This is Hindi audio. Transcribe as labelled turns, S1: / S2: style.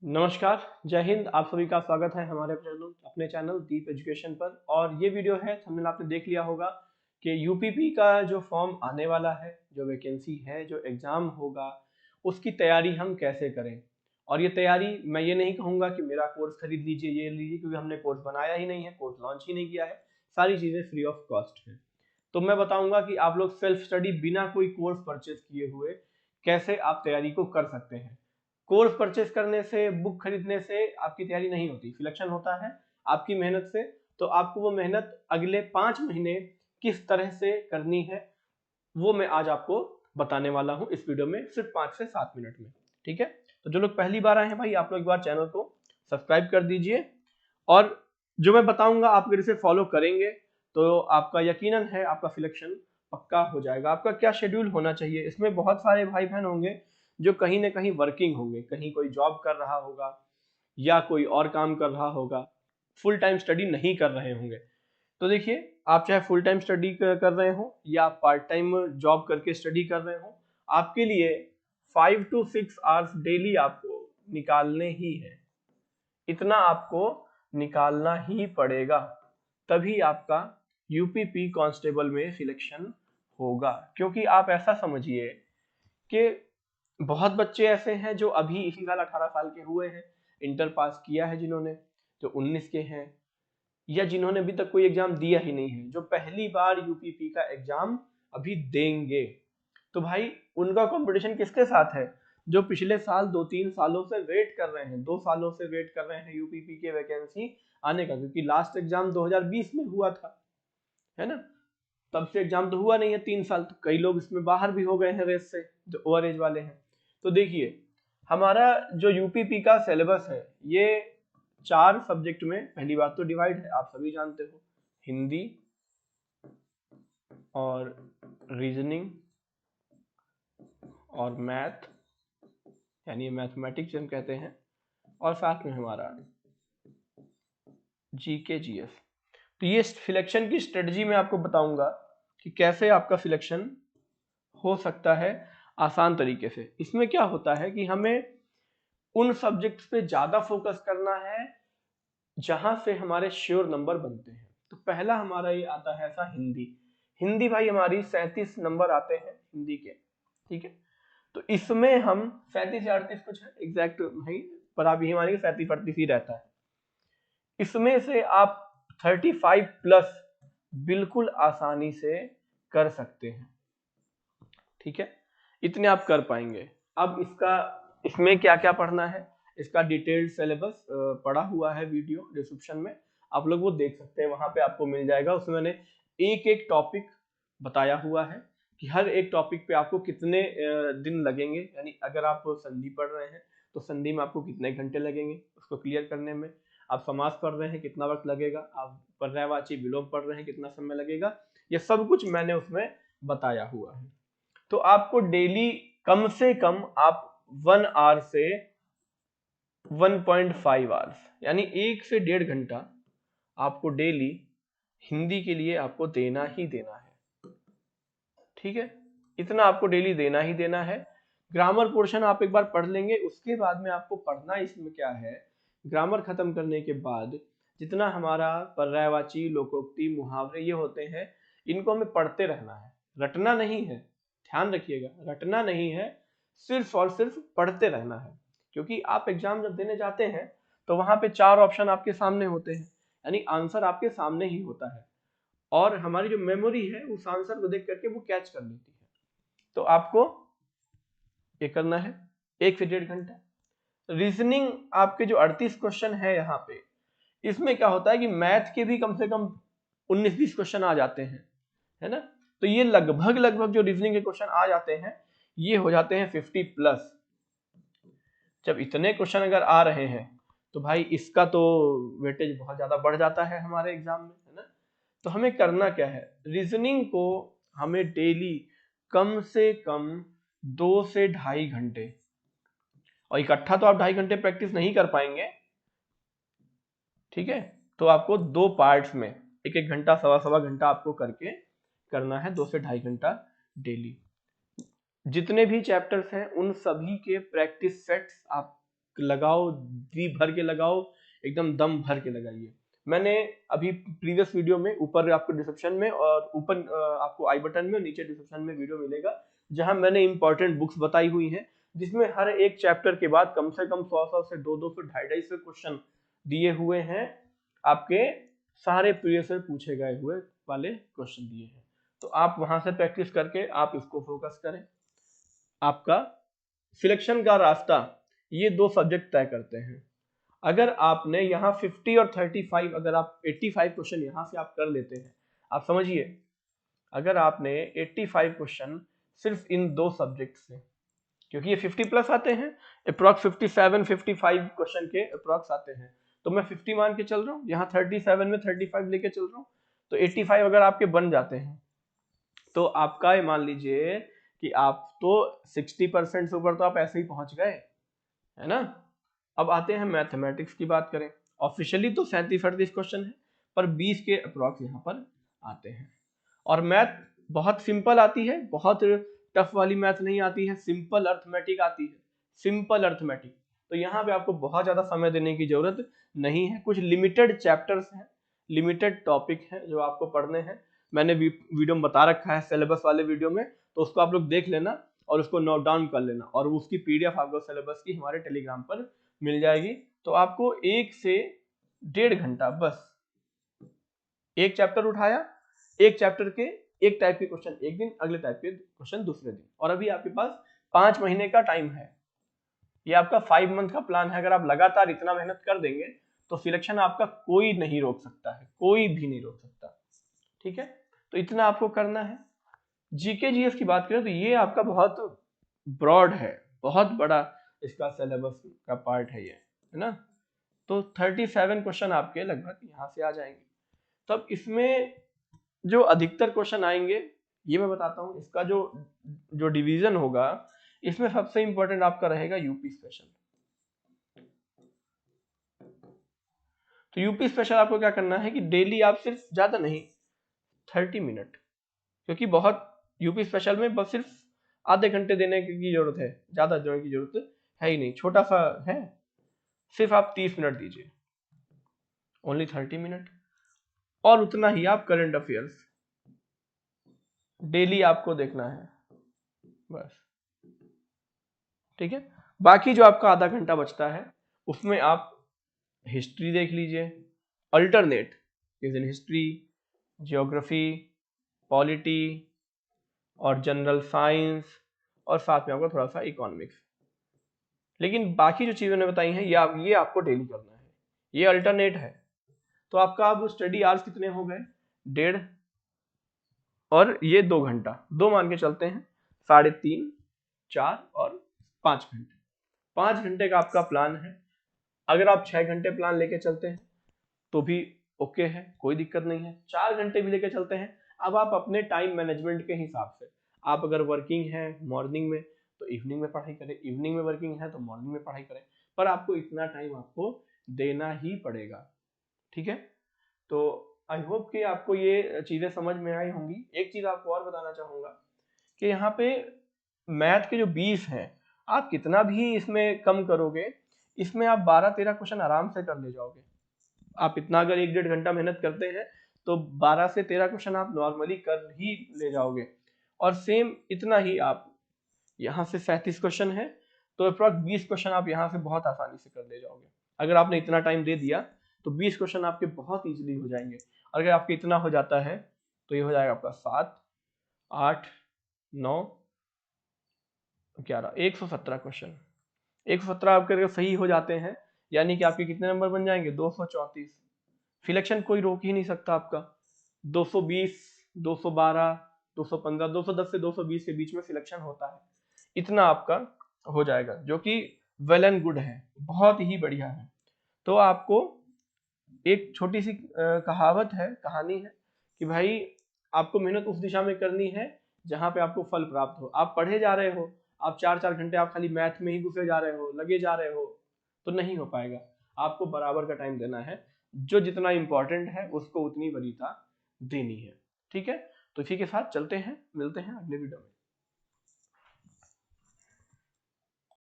S1: नमस्कार, जय हिंद। आप सभी का स्वागत है हमारे अपने चैनल दीप एजुकेशन पर। और ये वीडियो है, थंबनेल आपने देख लिया होगा कि यूपीपी का जो फॉर्म आने वाला है, जो वैकेंसी है, जो एग्ज़ाम होगा, उसकी तैयारी हम कैसे करें। और ये तैयारी मैं ये नहीं कहूँगा कि मेरा कोर्स खरीद लीजिए, ये लीजिए, क्योंकि हमने कोर्स बनाया ही नहीं है, कोर्स लॉन्च ही नहीं किया है। सारी चीज़ें फ्री ऑफ कॉस्ट है। तो मैं बताऊँगा कि आप लोग सेल्फ स्टडी बिना कोई कोर्स परचेज किए हुए कैसे आप तैयारी को कर सकते हैं। कोर्स परचेज करने से, बुक खरीदने से आपकी तैयारी नहीं होती, सिलेक्शन होता है आपकी मेहनत से। तो आपको वो मेहनत अगले 5 महीने किस तरह से करनी है, वो मैं आज आपको बताने वाला हूं इस वीडियो में, सिर्फ 5 से 7 मिनट में। ठीक है, तो जो लोग पहली बार आए हैं भाई, आप लोग एक बार चैनल को सब्सक्राइब कर दीजिए। और जो मैं बताऊंगा आप अगर इसे फॉलो करेंगे तो आपका यकीनन है आपका सिलेक्शन पक्का हो जाएगा। आपका क्या शेड्यूल होना चाहिए, इसमें बहुत सारे भाई बहन होंगे जो कहीं ना कहीं वर्किंग होंगे, कहीं कोई जॉब कर रहा होगा या कोई और काम कर रहा होगा, फुल टाइम स्टडी नहीं कर रहे होंगे। तो देखिए, आप चाहे फुल टाइम स्टडी कर रहे हो या पार्ट टाइम जॉब करके स्टडी कर रहे हो, आपके लिए 5 to 6 आवर्स डेली आपको निकालने ही है। इतना आपको निकालना ही पड़ेगा, तभी आपका यूपीपी कांस्टेबल में सिलेक्शन होगा। क्योंकि आप ऐसा समझिए कि बहुत बच्चे ऐसे हैं जो अभी इसी साल 18 साल के हुए हैं, इंटर पास किया है जिन्होंने, जो 19 के हैं, या जिन्होंने अभी तक कोई एग्जाम दिया ही नहीं है, जो पहली बार यूपीपी का एग्जाम अभी देंगे। तो भाई उनका कंपटीशन किसके साथ है? जो पिछले साल 2-3 सालों से वेट कर रहे हैं, 2 सालों से वेट कर रहे हैं यूपीपी के वैकेंसी आने का, क्योंकि लास्ट एग्जाम 2020 में हुआ था, है ना। तब से एग्जाम तो हुआ नहीं है 3 साल, तो कई लोग इसमें बाहर भी हो गए हैं रेस से, जो ओवर एज वाले हैं। तो देखिए, हमारा जो यूपीपी का सिलेबस है, ये 4 सब्जेक्ट में पहली बात तो डिवाइड है, आप सभी जानते हो, हिंदी और रीजनिंग और मैथ, यानी मैथमेटिक्स हम कहते हैं, और साथ में हमारा जीके जीएस। तो ये सिलेक्शन की स्ट्रेटजी मैं आपको बताऊंगा कि कैसे आपका सिलेक्शन हो सकता है आसान तरीके से। इसमें क्या होता है कि हमें उन सब्जेक्ट्स पे ज्यादा फोकस करना है जहां से हमारे श्योर नंबर बनते हैं। तो पहला हमारा ये आता है ऐसा हिंदी। हिंदी भाई हमारी 37 नंबर आते हैं हिंदी के, ठीक है। तो इसमें हम 37 या 38 कुछ है एग्जैक्ट भाई, पर आप यही मानिए 37-38 ही रहता है। इसमें से आप 35 प्लस बिल्कुल आसानी से कर सकते हैं, ठीक है, इतने आप कर पाएंगे। अब इसमें क्या क्या पढ़ना है, इसका डिटेल्ड सिलेबस पढ़ा हुआ है, वीडियो डिस्क्रिप्शन में आप लोग वो देख सकते हैं, वहां पे आपको मिल जाएगा। उसमें मैंने एक एक टॉपिक बताया हुआ है कि हर एक टॉपिक पे आपको कितने दिन लगेंगे, यानी अगर आप संधि पढ़ रहे हैं तो संधि में आपको कितने घंटे लगेंगे उसको क्लियर करने में, आप समास पढ़ रहे हैं कितना वक्त लगेगा, आप पर्यायवाची विलोम पढ़ रहे हैं कितना समय लगेगा, ये सब कुछ मैंने उसमें बताया हुआ है। तो आपको डेली कम से कम आप 1 आवर से 1.5 आवर्स, यानी 1 से 1.5 घंटा आपको डेली हिंदी के लिए आपको देना ही देना है, ठीक है। इतना आपको डेली देना ही देना है। ग्रामर पोर्शन आप एक बार पढ़ लेंगे, उसके बाद में आपको पढ़ना इसमें क्या है, ग्रामर खत्म करने के बाद जितना हमारा पर्यायवाची, लोकोक्ति, मुहावरे ये होते हैं, इनको हमें पढ़ते रहना है, रटना नहीं है। ध्यान रखिएगा, रटना नहीं है, सिर्फ और सिर्फ पढ़ते रहना है। क्योंकि आप एग्जाम जब देने जाते हैं तो वहां पे 4 ऑप्शन आपके सामने होते हैं, यानी आंसर आपके सामने ही होता है, और हमारी जो मेमोरी है उस आंसर को देख करके वो कैच कर लेती है। तो आपको ये करना है 1 से 1.5 घंटा। रीजनिंग आपके जो 38 क्वेश्चन है यहाँ पे, इसमें क्या होता है कि मैथ के भी कम से कम 19-20 क्वेश्चन आ जाते हैं, है ना। तो ये लगभग लगभग जो रीजनिंग के क्वेश्चन आ जाते हैं, ये हो जाते हैं 50 प्लस। जब इतने क्वेश्चन अगर आ रहे हैं तो भाई इसका तो वेटेज बहुत ज्यादा बढ़ जाता है हमारे एग्जाम में, है ना। तो हमें करना क्या है, रीजनिंग को हमें डेली कम से कम 2 से 2.5 घंटे, और इकट्ठा तो आप 2.5 घंटे प्रैक्टिस नहीं कर पाएंगे, ठीक है। तो आपको 2 पार्ट्स में 1-1 घंटा, सवा घंटा आपको करके करना है, 2 से 2.5 घंटा डेली। जितने भी चैप्टर्स हैं उन सभी के प्रैक्टिस सेट्स आप लगाओ, जी भर के लगाओ, एकदम दम भर के लगाइए। मैंने अभी प्रीवियस वीडियो में ऊपर आपको डिस्क्रिप्शन में और ऊपर आपको आई बटन में और नीचे डिस्क्रिप्शन में वीडियो मिलेगा जहां मैंने इंपॉर्टेंट बुक्स बताई हुई हैं, जिसमें हर एक चैप्टर के बाद कम से कम 100 से 200 250 क्वेश्चन दिए हुए हैं, आपके सारे प्रीवियस ईयर पूछे गए हुए वाले क्वेश्चन दिए हैं। तो आप वहां से प्रैक्टिस करके आप इसको फोकस करें। आपका सिलेक्शन का रास्ता ये दो सब्जेक्ट तय करते हैं। अगर आपने यहाँ 50 और 35, अगर आप 85 क्वेश्चन यहाँ से आप कर लेते हैं, आप समझिए अगर आपने 85 क्वेश्चन सिर्फ इन दो सब्जेक्ट से, क्योंकि ये 50 प्लस आते हैं, अप्रॉक्स 57 55 क्वेश्चन के अप्रॉक्स आते हैं, तो मैं 50 मान के चल रहा हूँ, यहाँ 37 में 35 लेके चल रहा हूँ, तो 85 अगर आपके बन जाते हैं तो आपका ये मान लीजिए कि आप तो 60% से ऊपर तो आप ऐसे ही पहुंच गए, है ना। अब आते हैं मैथमेटिक्स की बात करें, ऑफिशियली तो 37-38 क्वेश्चन है, पर 20 के अप्रॉक्स यहाँ पर आते हैं। और मैथ बहुत सिंपल आती है, बहुत टफ वाली मैथ नहीं आती है, सिंपल अर्थमेटिक आती है, सिंपल अर्थमेटिक। तो यहाँ पे आपको बहुत ज्यादा समय देने की जरूरत नहीं है, कुछ लिमिटेड चैप्टर्स हैं, लिमिटेड टॉपिक हैं जो आपको पढ़ने हैं। मैंने वीडियो में बता रखा है सिलेबस वाले वीडियो में, तो उसको आप लोग देख लेना और उसको नोट डाउन कर लेना, और उसकी पीडीएफ आपको सिलेबस की हमारे टेलीग्राम पर मिल जाएगी। तो आपको 1 से 1.5 घंटा बस, एक चैप्टर उठाया, एक चैप्टर के एक टाइप के क्वेश्चन एक दिन, अगले टाइप के क्वेश्चन दूसरे दिन, और अभी आपके पास 5 महीने का टाइम है। ये आपका 5 मंथ का प्लान है। अगर आप लगातार इतना मेहनत कर देंगे तो सिलेक्शन आपका कोई नहीं रोक सकता है, कोई भी नहीं रोक सकता, ठीक है। तो इतना आपको करना है। जीके जीएस की बात करें तो ये आपका बहुत ब्रॉड है, बहुत बड़ा इसका सिलेबस का पार्ट है ये, है ना। तो 37 क्वेश्चन आपके लगभग यहाँ से आ जाएंगे। तब इसमें जो अधिकतर क्वेश्चन आएंगे ये मैं बताता हूँ, इसका जो डिवीजन होगा, इसमें सबसे इंपॉर्टेंट आपका रहेगा यूपी स्पेशल। तो यूपी स्पेशल आपको क्या करना है कि डेली आप सिर्फ, ज्यादा नहीं, 30 मिनट, क्योंकि बहुत यूपी स्पेशल में बस सिर्फ आधे घंटे देने की जरूरत है, ज्यादा देने की जरूरत है ही नहीं, छोटा सा है, सिर्फ आप 30 मिनट दीजिए, ओनली 30 मिनट। और उतना ही आप करंट अफेयर्स डेली आपको देखना है बस, ठीक है। बाकी जो आपका आधा घंटा बचता है उसमें आप हिस्ट्री देख लीजिए, alternate is in history, geography, polity और जनरल साइंस, और साथ में आपको थोड़ा सा इकोनॉमिक्स। लेकिन बाकी जो चीजें मैंने बताई हैं ये आपको डेली करना है, ये अल्टरनेट है। तो आपका अब स्टडी आवर्स कितने हो गए, 1.5, और ये 2 घंटा, 2 मान के चलते हैं, 3.5, 4 और 5 घंटे, 5 घंटे का आपका प्लान है। अगर आप 6 घंटे प्लान लेके चलते हैं तो भी ओके है, कोई दिक्कत नहीं है, 4 घंटे भी लेके चलते हैं। अब आप अपने टाइम मैनेजमेंट के हिसाब से, आप अगर वर्किंग है मॉर्निंग में तो इवनिंग में पढ़ाई करें, इवनिंग में वर्किंग है तो मॉर्निंग में पढ़ाई करें, पर आपको इतना टाइम आपको देना ही पड़ेगा, ठीक है। तो आई होप कि आपको ये चीजें समझ में आई होंगी। एक चीज आपको और बताना चाहूंगा कि यहाँ पे मैथ के जो 20 हैं, आप कितना भी इसमें कम करोगे, इसमें आप 12-13 क्वेश्चन आराम से कर ले जाओगे। आप इतना अगर 1-1.5 घंटा मेहनत करते हैं तो 12 से 13 क्वेश्चन आप नॉर्मली कर ही ले जाओगे। और सेम इतना ही आप यहाँ से 37 क्वेश्चन है तो अप्रॉक्स 20 क्वेश्चन आप यहाँ से बहुत आसानी से कर ले जाओगे। अगर आपने इतना टाइम दे दिया तो 20 क्वेश्चन आपके बहुत इजीली हो जाएंगे। अगर आपके इतना हो जाता है तो ये हो जाएगा आपका 7, 8, 9, 11, 117 क्वेश्चन। 117 आपके सही हो जाते हैं, यानी कि आपके कितने नंबर बन जाएंगे, 234। सिलेक्शन कोई रोक ही नहीं सकता आपका। 220, 212, 215, 210 से 220 के बीच में सिलेक्शन होता है, इतना आपका हो जाएगा, जो कि वेल एंड गुड है, बहुत ही बढ़िया है। तो आपको एक छोटी सी कहावत है, कहानी है कि भाई आपको मेहनत उस दिशा में करनी है जहां पे आपको फल प्राप्त हो। आप पढ़े जा रहे हो, आप 4-4 घंटे आप खाली मैथ में ही घुसे जा रहे हो, लगे जा रहे हो, तो नहीं हो पाएगा। आपको बराबर का टाइम देना है, जो जितना इंपॉर्टेंट है उसको उतनी वरीयता देनी है, ठीक है। तो इसी के साथ चलते हैं, मिलते हैं अगले वीडियो में।